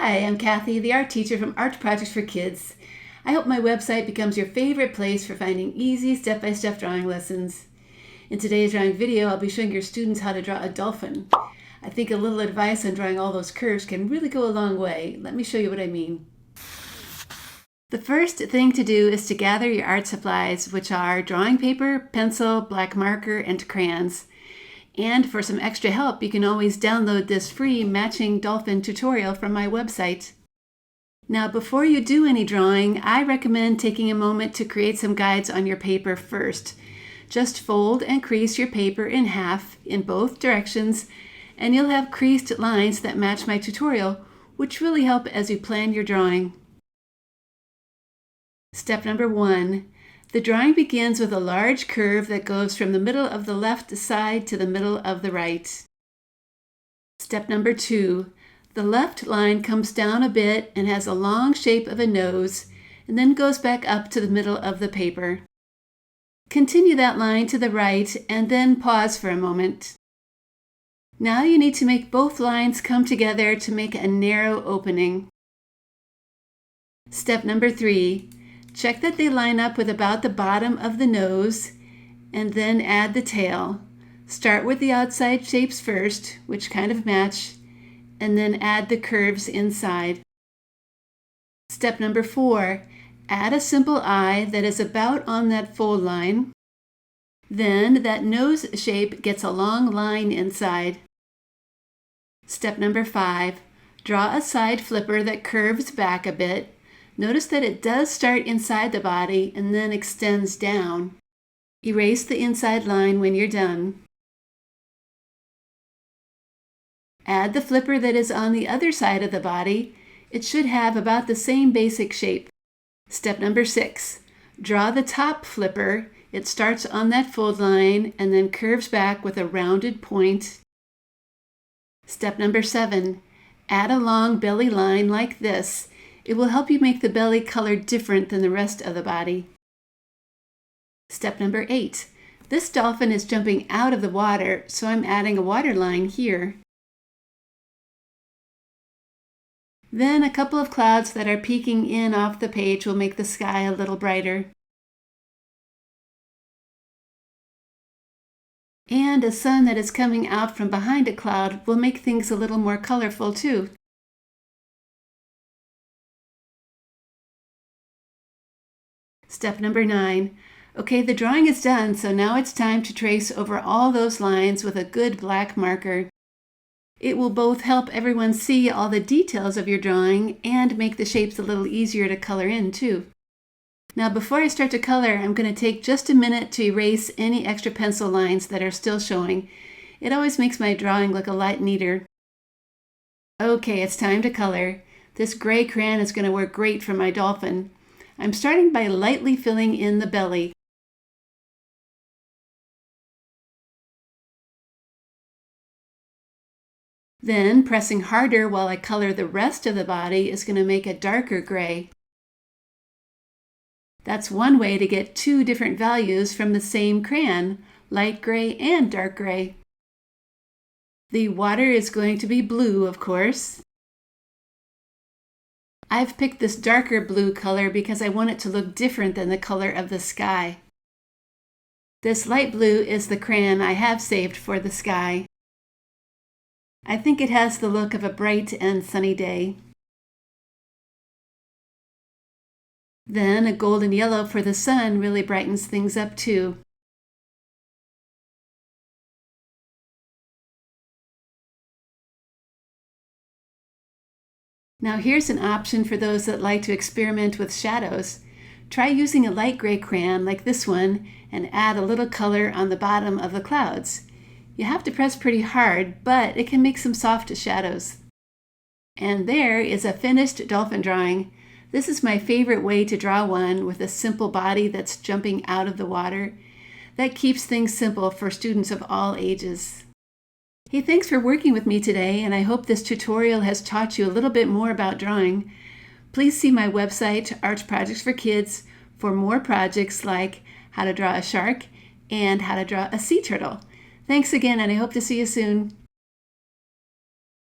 Hi, I'm Kathy, the art teacher from Art Projects for Kids. I hope my website becomes your favorite place for finding easy step-by-step drawing lessons. In today's drawing video, I'll be showing your students how to draw a dolphin. I think a little advice on drawing all those curves can really go a long way. Let me show you what I mean. The first thing to do is to gather your art supplies, which are drawing paper, pencil, black marker, and crayons. And for some extra help, you can always download this free matching dolphin tutorial from my website. Now, before you do any drawing, I recommend taking a moment to create some guides on your paper first. Just fold and crease your paper in half in both directions, and you'll have creased lines that match my tutorial, which really help as you plan your drawing. Step number 1. The drawing begins with a large curve that goes from the middle of the left side to the middle of the right. Step number 2. The left line comes down a bit and has a long shape of a nose, and then goes back up to the middle of the paper. Continue that line to the right and then pause for a moment. Now you need to make both lines come together to make a narrow opening. Step number 3. Check that they line up with about the bottom of the nose, and then add the tail. Start with the outside shapes first, which kind of match, and then add the curves inside. Step number 4. Add a simple eye that is about on that fold line. Then that nose shape gets a long line inside. Step number 5. Draw a side flipper that curves back a bit. Notice that it does start inside the body and then extends down. Erase the inside line when you're done. Add the flipper that is on the other side of the body. It should have about the same basic shape. Step number 6. Draw the top flipper. It starts on that fold line and then curves back with a rounded point. Step number 7. Add a long belly line like this. It will help you make the belly color different than the rest of the body. Step number 8. This dolphin is jumping out of the water, so I'm adding a water line here. Then a couple of clouds that are peeking in off the page will make the sky a little brighter. And a sun that is coming out from behind a cloud will make things a little more colorful too. Step number 9. Okay, the drawing is done, so now it's time to trace over all those lines with a good black marker. It will both help everyone see all the details of your drawing and make the shapes a little easier to color in too. Now before I start to color, I'm going to take just a minute to erase any extra pencil lines that are still showing. It always makes my drawing look a lot neater. Okay, it's time to color. This gray crayon is going to work great for my dolphin. I'm starting by lightly filling in the belly. Then pressing harder while I color the rest of the body is going to make a darker gray. That's one way to get two different values from the same crayon, light gray and dark gray. The water is going to be blue, of course. I've picked this darker blue color because I want it to look different than the color of the sky. This light blue is the crayon I have saved for the sky. I think it has the look of a bright and sunny day. Then a golden yellow for the sun really brightens things up too. Now here's an option for those that like to experiment with shadows. Try using a light gray crayon like this one and add a little color on the bottom of the clouds. You have to press pretty hard, but it can make some soft shadows. And there is a finished dolphin drawing. This is my favorite way to draw one with a simple body that's jumping out of the water. That keeps things simple for students of all ages. Hey, thanks for working with me today, and I hope this tutorial has taught you a little bit more about drawing. Please see my website, Art Projects for Kids, for more projects like how to draw a shark and how to draw a sea turtle. Thanks again, and I hope to see you soon.